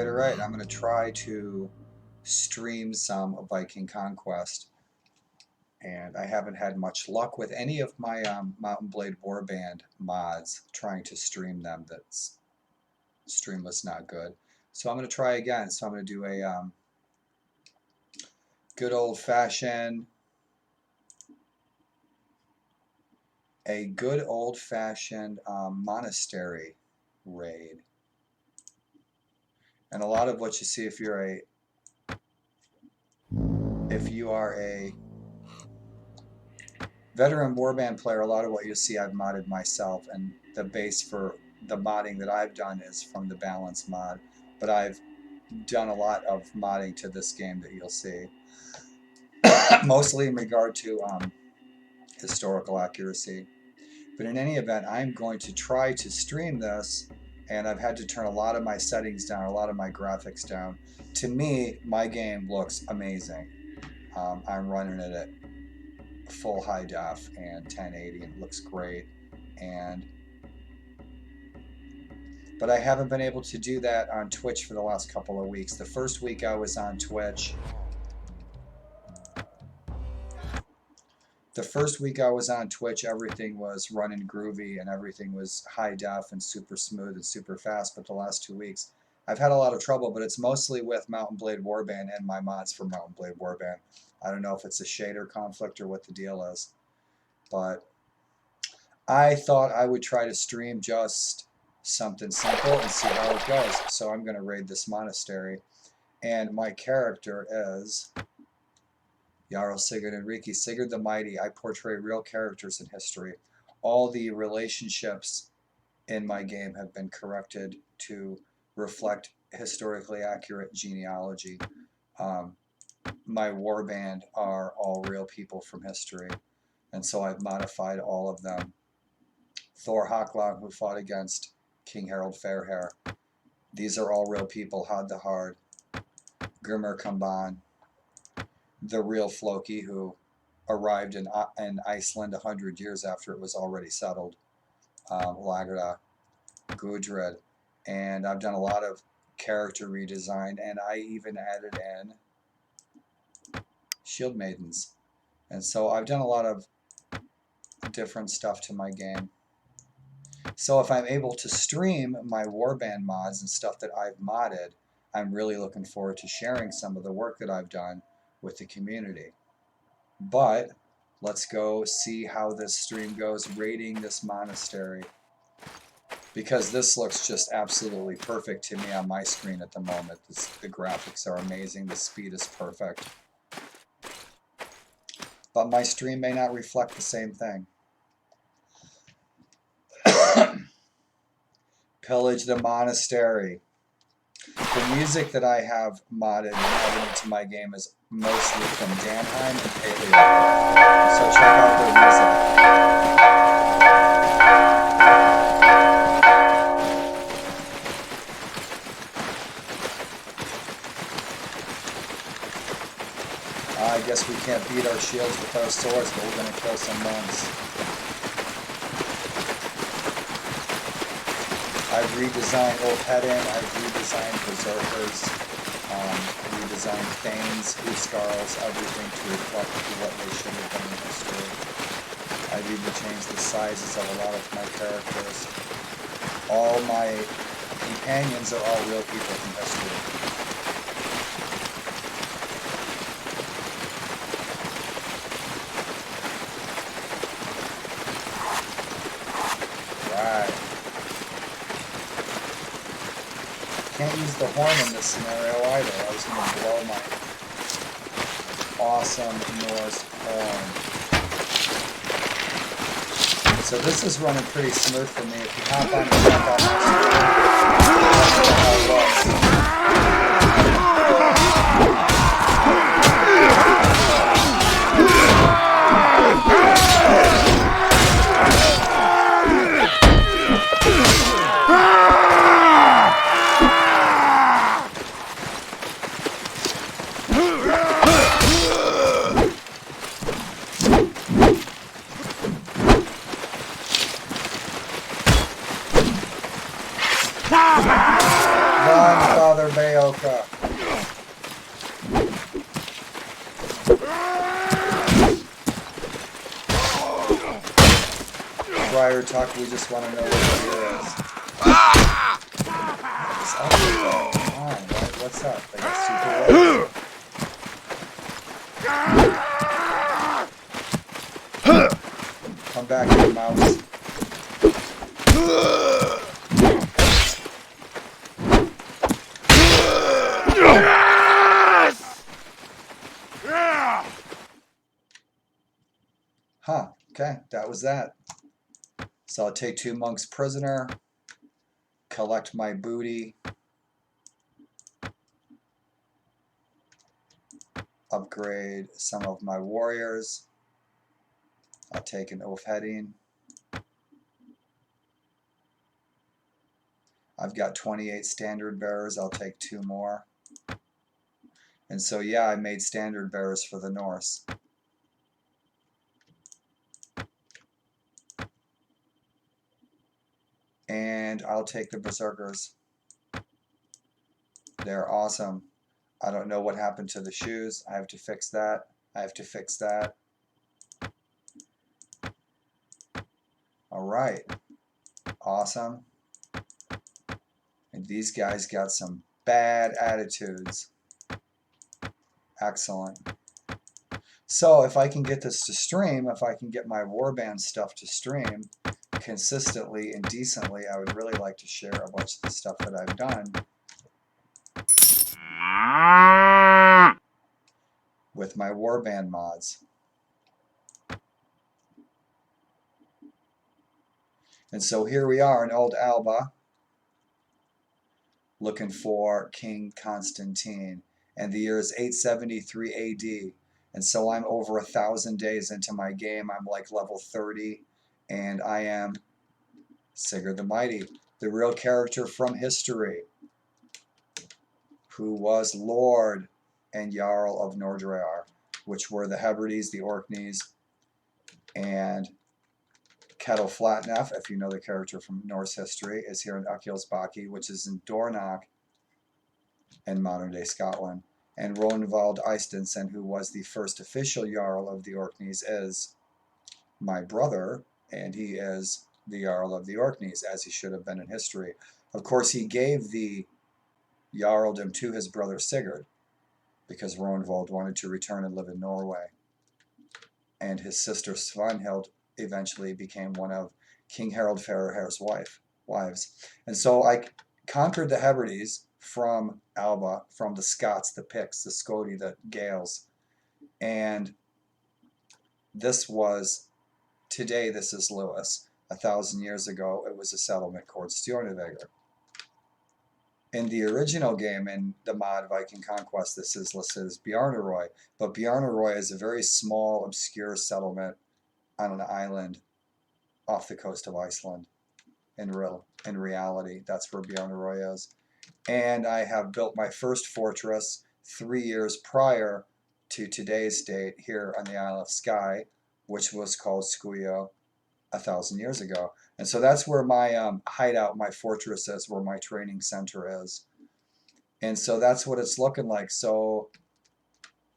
All right. I'm going to try to stream some Viking Conquest. And I haven't had much luck with any of my Mountain Blade Warband mods trying to stream them. That's stream was not good. So I'm going to try again. So I'm going to do a good old-fashioned monastery raid. And a lot of what you see if you are a veteran warband player, a lot of what you see I've modded myself, and the base for the modding that I've done is from the balance mod, but I've done a lot of modding to this game that you'll see, mostly in regard to historical accuracy. But in any event, I'm going to try to stream this, and I've had to turn a lot of my settings down, a lot of my graphics down. To me, my game looks amazing. I'm running it at full high def and 1080, and it looks great. But I haven't been able to do that on Twitch for the last couple of weeks. The first week I was on Twitch, everything was running groovy and everything was high def and super smooth and super fast. But the last 2 weeks, I've had a lot of trouble, but it's mostly with Mountain Blade Warband and my mods for Mountain Blade Warband. I don't know if it's a shader conflict or what the deal is, but I thought I would try to stream just something simple and see how it goes. So I'm going to raid this monastery, and my character is Jarl Sigurd and Rikki. Sigurd the Mighty. I portray real characters in history. All the relationships in my game have been corrected to reflect historically accurate genealogy. My warband are all real people from history, and so I've modified all of them. Thor Haklang, who fought against King Harold Fairhair. These are all real people. Had the Hard, Grimmer Kamban, the real Floki, who arrived in Iceland 100 years after it was already settled. Lagerda, Gudrid, and I've done a lot of character redesign, and I even added in Shield Maidens. And so I've done a lot of different stuff to my game. So if I'm able to stream my warband mods and stuff that I've modded, I'm really looking forward to sharing some of the work that I've done with the community. But let's go see how this stream goes, raiding this monastery, because this looks just absolutely perfect to me on my screen at the moment. The graphics are amazing, the speed is perfect. But my stream may not reflect the same thing. Pillage the monastery. The music that I have modded and added into my game is mostly from Danheim and Paleo. So check out their music. I guess we can't beat our shields with our swords, but we're going to kill some monks. I've redesigned Ulfhedin, I've redesigned Berserkers, redesigned Thanes, Huskarls, everything to reflect what they should have been in history. I've even changed the sizes of a lot of my characters. All my companions are all real people from history. Can't use the horn in this scenario either. I was going to blow my awesome Norse horn. So this is running pretty smooth for me. If you hop on and jump off my screen, how it looks. Friar Tuck, we just want to know what the deal is. This update, come on, what's up? They got super waves. Come back here, mouse. Huh, okay, that was that. So I'll take 2 monks prisoner, collect my booty, upgrade some of my warriors. I'll take an oath heading. I've got 28 standard bearers. I'll take 2 more. And so yeah, I made standard bearers for the Norse. And I'll take the berserkers. They're awesome. I don't know what happened to the shoes. I have to fix that. I have to fix that. All right. Awesome. And these guys got some bad attitudes. Excellent. So if I can get this to stream, if I can get my warband stuff to stream consistently and decently, I would really like to share a bunch of the stuff that I've done with my warband mods. And so here we are in old Alba, looking for King Constantine. And the year is 873 AD. And so I'm over 1,000 days into my game. I'm like level 30. And I am Sigurd the Mighty, the real character from history, who was Lord and Jarl of Nordrear, which were the Hebrides, the Orkneys, and Kettleflatnef, if you know the character from Norse history, is here in Akilsbaki, which is in Dornoch in modern-day Scotland. And Rognvald Eystensen, who was the first official Jarl of the Orkneys, is my brother, and he is the Jarl of the Orkneys, as he should have been in history. Of course, he gave the Jarldom to his brother Sigurd, because Rognvald wanted to return and live in Norway. And his sister Svanhild eventually became one of King Harald Fairhair's wives. And so I conquered the Hebrides from Alba, from the Scots, the Picts, the Scoti, the Gaels. And this was, today this is Lewis. 1,000 years ago, it was a settlement called Stjorneveger. In the original game, in the mod Viking Conquest, this is listed as Bjarnaroy. But Bjarnaroy is a very small, obscure settlement on an island off the coast of Iceland. In reality, that's where Bjarnaroy is. And I have built my first fortress 3 years prior to today's date here on the Isle of Skye, which was called Skuyo 1,000 years ago. And so that's where my hideout, my fortress is, where my training center is. And so that's what it's looking like. So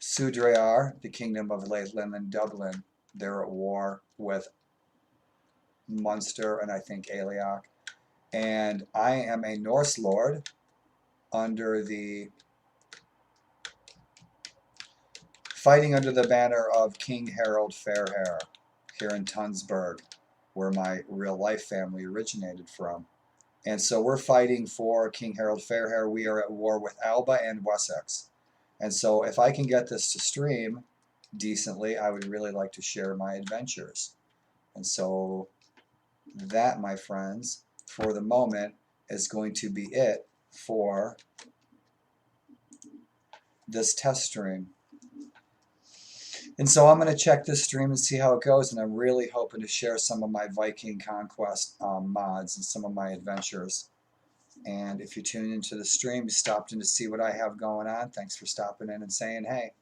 Sudrear, the kingdom of Laidlin and Dublin, they're at war with Munster and I think Aileach. And I am a Norse lord under the fighting under the banner of King Harald Fairhair here in Tunsberg, where my real life family originated from. And so we're fighting for King Harald Fairhair. We are at war with Alba and Wessex. And so if I can get this to stream decently, I would really like to share my adventures. And so that, my friends, for the moment, is going to be it for this test stream. And so I'm going to check this stream and see how it goes, and I'm really hoping to share some of my Viking Conquest mods and some of my adventures. And if you tune into the stream, you stopped in to see what I have going on, thanks for stopping in and saying hey.